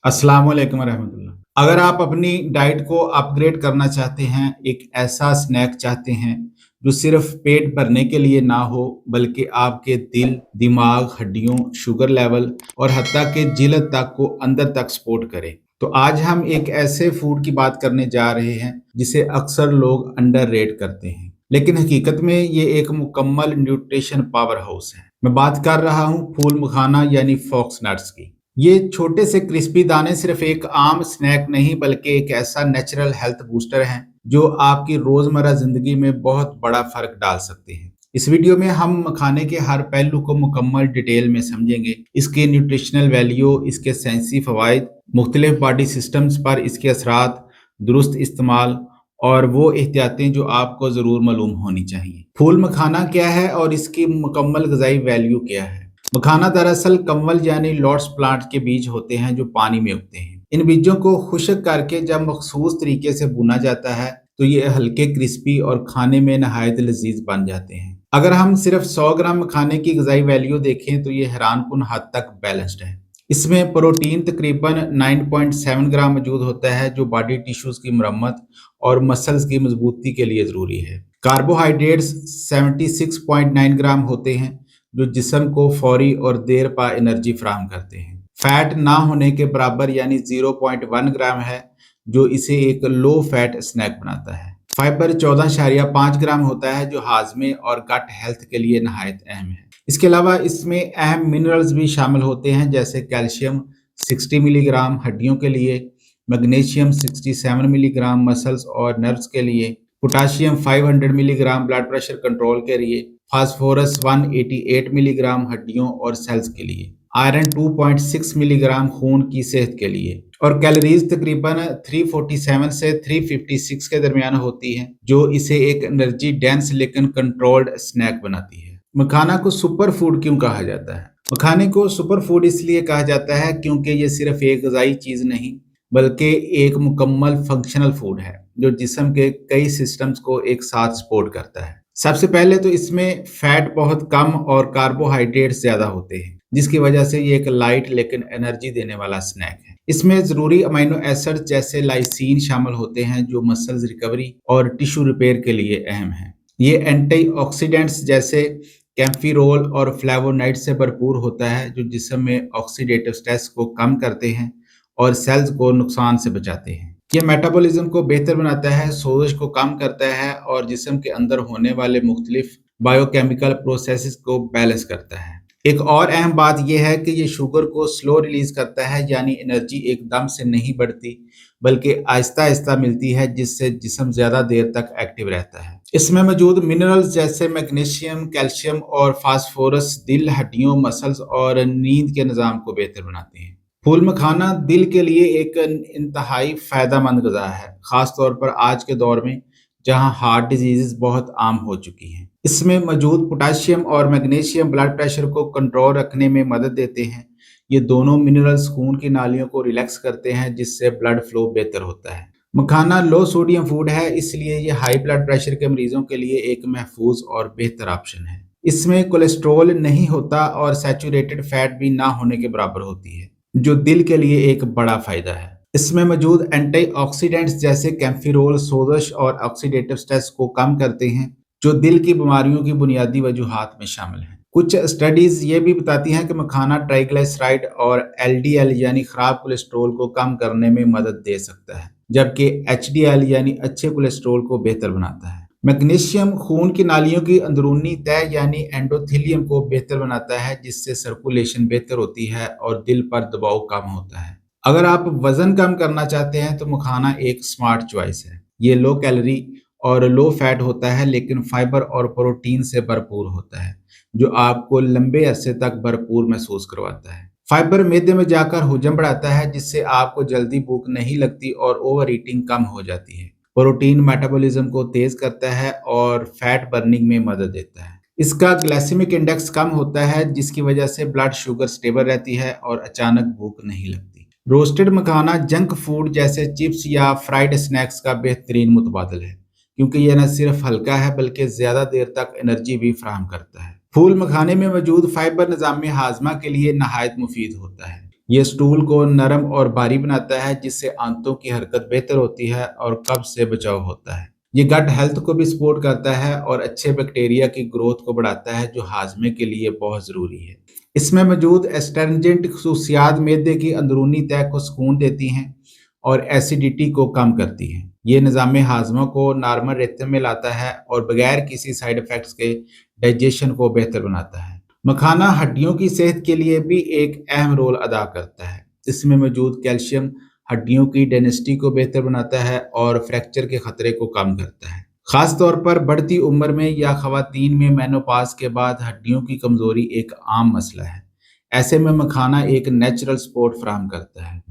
अस्सलाम वालेकुम रहमतुल्लाह। अगर आप अपनी डाइट को अपग्रेड करना चाहते हैं, एक ऐसा स्नैक चाहते हैं जो सिर्फ पेट भरने के लिए ना हो बल्कि आपके दिल, दिमाग, हड्डियों, शुगर लेवल और हत्ता के जिल्द तक को अंदर तक सपोर्ट करे, तो आज हम एक ऐसे फूड की बात करने जा रहे हैं जिसे अक्सर लोग अंडररेट करते हैं, लेकिन हकीकत में ये एक मुकम्मल न्यूट्रिशन पावर हाउस है। मैं बात कर रहा हूँ फूल मखाना यानी फॉक्स नट्स की। ये छोटे से क्रिस्पी दाने सिर्फ एक आम स्नैक नहीं बल्कि एक ऐसा नेचुरल हेल्थ बूस्टर है जो आपकी रोजमर्रा जिंदगी में बहुत बड़ा फर्क डाल सकते हैं। इस वीडियो में हम मखाने के हर पहलू को मुकम्मल डिटेल में समझेंगे, इसके न्यूट्रिशनल वैल्यू, इसके साइंसी फवाइद, मुख्तलिफ बॉडी सिस्टम्स पर इसके असरात, दुरुस्त इस्तेमाल और वो एहतियातें जो आपको ज़रूर मालूम होनी चाहिए। फूल मखाना क्या है और इसकी मुकम्मल ग़िज़ाई वैल्यू क्या है? मखाना दरअसल कमल यानी लोटस प्लांट के बीज होते हैं जो पानी में उगते हैं। इन बीजों को खुश्क करके जब मखसूस तरीके से भुना जाता है तो ये हल्के क्रिस्पी और खाने में नहायत लजीज बन जाते हैं। अगर हम सिर्फ 100 ग्राम मखाने की ग़िज़ाई वैल्यू देखें तो ये हैरानकुन हद तक बैलेंस्ड है। इसमें प्रोटीन तकरीबन 9.7 ग्राम मौजूद होता है जो बॉडी टिश्यूज की मरम्मत और मसल्स की मजबूती के लिए ज़रूरी है। कार्बोहाइड्रेट्स 76.9 ग्राम होते हैं जो जिस्म को फौरी और देर पा एनर्जी फराहम करते हैं। फैट ना होने के बराबर यानी 0.1 ग्राम है जो इसे एक लो फैट स्नैक बनाता है। फाइबर 14.5 ग्राम होता है जो हाजमे और गट हेल्थ के लिए नहायत अहम है। इसके अलावा इसमें अहम मिनरल्स भी शामिल होते हैं जैसे कैल्शियम 60 मिलीग्राम हड्डियों के लिए, मैग्नीशियम 67 मिलीग्राम मसल्स और नर्व्स के लिए, potassium 500 milligram blood pressure control के लिए, फास्फोरस 188 मिलीग्राम हड्डियों और सेल्स के लिए, आयरन 2.6 मिलीग्राम खून की सेहत के लिए और कैलोरीज तकरीबन 347 से 356 के दरमियान होती हैं जो इसे एक एनर्जी डेंस लेकिन कंट्रोल्ड स्नैक बनाती है। मखाना को सुपर फूड क्यों कहा जाता है? मखाने को सुपर फूड इसलिए कहा जाता है क्योंकि ये सिर्फ एक ग़िज़ाई चीज़ नहीं बल्कि एक मुकम्मल फंक्शनल फूड है जो जिस्म के कई सिस्टम्स को एक साथ सपोर्ट करता है। सबसे पहले तो इसमें फैट बहुत कम और कार्बोहाइड्रेट ज्यादा होते हैं जिसकी वजह से ये एक लाइट लेकिन एनर्जी देने वाला स्नैक है। इसमें जरूरी अमीनो एसिड जैसे लाइसीन शामिल होते हैं जो मसल्स रिकवरी और टिश्यू रिपेयर के लिए अहम है। ये एंटीऑक्सीडेंट्स जैसे कैम्फिरोल और फ्लेवोनाइड से भरपूर होता है जो जिस्म में ऑक्सीडेटिव स्ट्रेस को कम करते हैं और सेल्स को नुकसान से बचाते हैं। ये मेटाबॉलिज्म को बेहतर बनाता है, सोजिश को कम करता है और जिस्म के अंदर होने वाले मुख्तलिफ बायोकेमिकल प्रोसेसेस को बैलेंस करता है। एक और अहम बात यह है कि ये शुगर को स्लो रिलीज करता है, यानी एनर्जी एकदम से नहीं बढ़ती बल्कि आहिस्ता आहिस्ता मिलती है जिससे जिस्म ज्यादा देर तक एक्टिव रहता है। इसमें मौजूद मिनरल्स जैसे मैग्नीशियम, कैल्शियम और फास्फोरस दिल, हड्डियों, मसल्स और नींद के निज़ाम को बेहतर बनाते हैं। फूल मखाना दिल के लिए एक इंतहाई फायदेमंद ग़िज़ा है, ख़ास तौर पर आज के दौर में जहां हार्ट डिजीज़ बहुत आम हो चुकी हैं। इसमें मौजूद पोटाशियम और मैग्नीशियम ब्लड प्रेशर को कंट्रोल रखने में मदद देते हैं। ये दोनों मिनरल्स खून की नालियों को रिलैक्स करते हैं जिससे ब्लड फ्लो बेहतर होता है। मखाना लो सोडियम फूड है इसलिए ये हाई ब्लड प्रेशर के मरीजों के लिए एक महफूज और बेहतर ऑप्शन है। इसमें कोलेस्ट्रॉल नहीं होता और सैचुरेटेड फैट भी ना होने के बराबर होती है जो दिल के लिए एक बड़ा फायदा है। इसमें मौजूद एंटीऑक्सीडेंट्स जैसे कैम्फिरोल सोजिश और ऑक्सीडेटिव स्ट्रेस को कम करते हैं जो दिल की बीमारियों की बुनियादी वजूहात में शामिल हैं। कुछ स्टडीज ये भी बताती हैं कि मखाना ट्राइग्लिसराइड और एलडीएल यानी खराब कोलेस्ट्रॉल को कम करने में मदद दे सकता है, जबकि एचडीएल यानी अच्छे कोलेस्ट्रॉल को बेहतर बनाता है। मैग्नीशियम खून की नालियों की अंदरूनी तह यानी एंडोथेलियम को बेहतर बनाता है जिससे सर्कुलेशन बेहतर होती है और दिल पर दबाव कम होता है। अगर आप वजन कम करना चाहते हैं तो मखाना एक स्मार्ट चॉइस है। ये लो कैलोरी और लो फैट होता है लेकिन फाइबर और प्रोटीन से भरपूर होता है जो आपको लंबे अरसे तक भरपूर महसूस करवाता है। फाइबर मैदे में जाकर हजम बढ़ाता है जिससे आपको जल्दी भूख नहीं लगती और ओवर ईटिंग कम हो जाती है। प्रोटीन मेटाबॉलिज्म को तेज करता है और फैट बर्निंग में मदद देता है। इसका ग्लाइसेमिक इंडेक्स कम होता है जिसकी वजह से ब्लड शुगर स्टेबल रहती है और अचानक भूख नहीं लगती। रोस्टेड मखाना जंक फूड जैसे चिप्स या फ्राइड स्नैक्स का बेहतरीन मुतबादिल है क्योंकि यह न सिर्फ हल्का है बल्कि ज्यादा देर तक एनर्जी भी फराहम करता है। फूल मखाने में मौजूद फाइबर निज़ाम हाजमा के लिए नहायत मुफीद होता है। یہ स्टूल को नरम और भारी बनाता है जिससे आंतों की हरकत बेहतर होती है और कब्ज से बचाव होता है। ये गट हेल्थ को भी सपोर्ट करता है और अच्छे बैक्टीरिया की ग्रोथ को बढ़ाता है जो हाजमे के लिए बहुत ज़रूरी है। इसमें मौजूद एस्ट्रेंजेंट खसूसियात मैदे की अंदरूनी तह को सुकून देती हैं और एसिडिटी को कम करती हैं। ये निज़ाम हाजमा को नॉर्मल रिथम में लाता है और बगैर किसी साइड इफ़ेक्ट्स के डाइजेशन को बेहतर बनाता है। मखाना हड्डियों की सेहत के लिए भी एक अहम रोल अदा करता है। इसमें मौजूद कैल्शियम हड्डियों की डेंसिटी को बेहतर बनाता है और फ्रैक्चर के खतरे को कम करता है। खास तौर पर बढ़ती उम्र में या खवातीन में मेनोपॉज के बाद हड्डियों की कमजोरी एक आम मसला है। ऐसे में मखाना एक नेचुरल सपोर्ट फराहम करता है।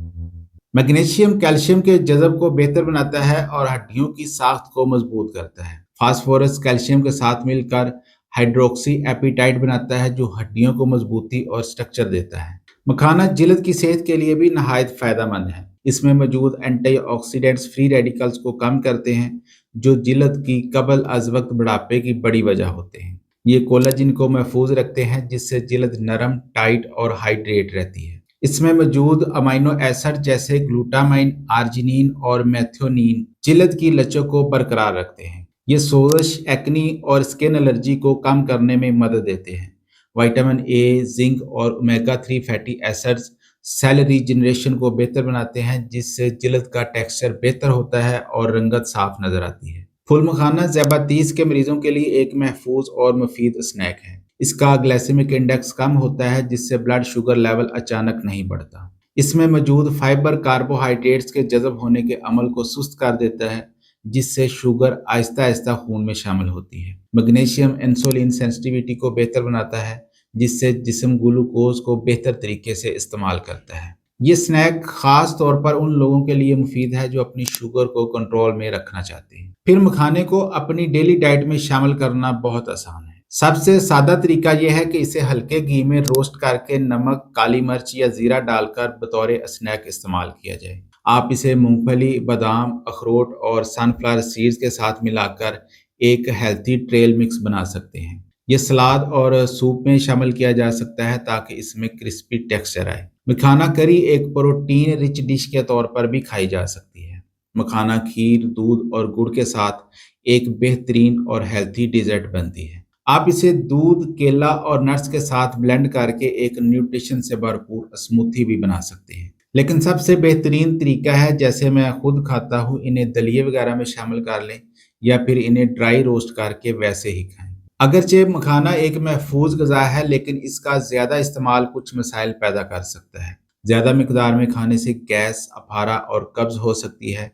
मैग्नीशियम कैल्शियम के जज़ब को बेहतर बनाता है और हड्डियों की साख्त को मजबूत करता है। फास्फोरस कैल्शियम के साथ मिलकर हाइड्रोक्सी एपिटाइट बनाता है जो हड्डियों को मजबूती और स्ट्रक्चर देता है। मखाना जिल्द की सेहत के लिए भी नहायत फायदेमंद है। इसमें मौजूद एंटीऑक्सीडेंट्स फ्री रेडिकल्स को कम करते हैं जो जिल्द की कबल अज वक्त बुढ़ापे की बड़ी वजह होते हैं। ये कोलाजिन को महफूज रखते हैं जिससे जिल्द नरम, टाइट और हाइड्रेट रहती है। इसमें मौजूद अमीनो एसिड जैसे ग्लूटामाइन, आर्जिनिन और मेथियोनिन जिल्द की लचक को बरकरार रखते हैं। ये सोजश, एक्नी और स्किन एलर्जी को कम करने में मदद देते हैं। विटामिन ए, जिंक और omega 3 fatty acids cell regeneration को बेहतर बनाते हैं जिससे जिल्द का टेक्सचर बेहतर होता है और रंगत साफ नजर आती है। फुल मखाना ज़्यादतीस के मरीजों के लिए एक महफूज और मुफीद स्नैक है। इसका ग्लाइसेमिक इंडेक्स कम होता है जिससे ब्लड शुगर लेवल अचानक नहीं बढ़ता। इसमें मौजूद फाइबर कार्बोहाइड्रेट्स के जज़ब होने के अमल को सुस्त कर देता है जिससे शुगर आहिस्ता आहिस्ता खून में शामिल होती है। मैग्नीशियम इंसुलिन सेंसिटिविटी को बेहतर बनाता है जिससे जिस्म ग्लूकोज को बेहतर तरीके से इस्तेमाल करता है। ये स्नैक खास तौर पर उन लोगों के लिए मुफीद है जो अपनी शुगर को कंट्रोल में रखना चाहते हैं। फिर मखाने को अपनी डेली डाइट में शामिल करना बहुत आसान है। सबसे सादा तरीका यह है कि इसे हल्के घी में रोस्ट करके नमक, काली मिर्च या जीरा डालकर बतौर स्नैक इस्तेमाल किया जाए। आप इसे मूंगफली, बादाम, अखरोट और सनफ्लावर सीड्स के साथ मिलाकर एक हेल्थी ट्रेल मिक्स बना सकते हैं। ये सलाद और सूप में शामिल किया जा सकता है ताकि इसमें क्रिस्पी टेक्सचर आए। मखाना करी एक प्रोटीन रिच डिश के तौर पर भी खाई जा सकती है। मखाना खीर, दूध और गुड़ के साथ एक बेहतरीन और हेल्थी डिजर्ट बनती है। आप इसे दूध, केला और नट्स के साथ ब्लेंड करके एक न्यूट्रिशन से भरपूर स्मूथी भी बना सकते हैं। लेकिन सबसे बेहतरीन तरीका है, जैसे मैं खुद खाता हूँ, इन्हें दलिए वगैरह में शामिल कर लें या फिर इन्हें ड्राई रोस्ट करके वैसे ही खाएं। अगरचे मखाना एक महफूज ग़िज़ा है लेकिन इसका ज़्यादा इस्तेमाल कुछ मसाइल पैदा कर सकता है। ज़्यादा मिकदार में खाने से गैस, अफारा और कब्ज़ हो सकती है।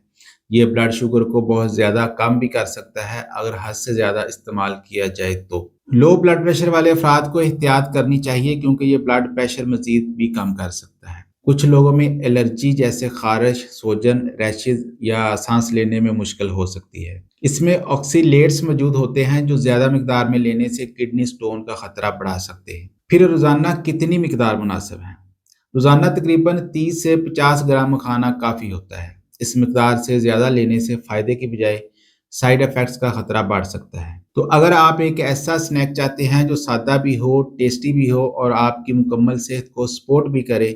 ये ब्लड शुगर को बहुत ज़्यादा कम भी कर सकता है अगर हद से ज़्यादा इस्तेमाल किया जाए तो। लो ब्लड प्रेशर वाले अफराद को एहतियात करनी चाहिए क्योंकि ये ब्लड प्रेशर मज़ीद भी कम कर सकता है। कुछ लोगों में एलर्जी जैसे खारिश, सोजन, रैशेज या सांस लेने में मुश्किल हो सकती है। इसमें ऑक्सीलेट्स मौजूद होते हैं जो ज़्यादा मिकदार में लेने से किडनी स्टोन का खतरा बढ़ा सकते हैं। फिर रोज़ाना कितनी मिकदार मुनासिब है? रोज़ाना तकरीबन 30 से 50 ग्राम मखाना काफ़ी होता है। इस मिकदार से ज़्यादा लेने से फ़ायदे की बजाय साइड इफ़ेक्ट्स का खतरा बढ़ सकता है। तो अगर आप एक ऐसा स्नैक चाहते हैं जो सादा भी हो, टेस्टी भी हो और आपकी मुकम्मल सेहत को सपोर्ट भी करे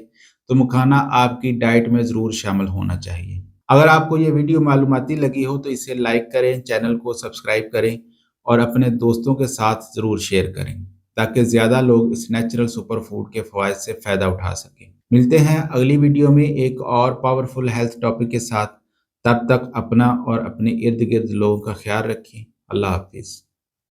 तो मखाना आपकी डाइट में ज़रूर शामिल होना चाहिए। अगर आपको ये वीडियो मालूमाती लगी हो तो इसे लाइक करें, चैनल को सब्सक्राइब करें और अपने दोस्तों के साथ ज़रूर शेयर करें ताकि ज़्यादा लोग इस नेचुरल सुपर फूड के फ़वाइद से फ़ायदा उठा सकें। मिलते हैं अगली वीडियो में एक और पावरफुल हेल्थ टॉपिक के साथ। तब तक अपना और अपने इर्द गिर्द लोगों का ख्याल रखें। अल्लाह हाफिज़।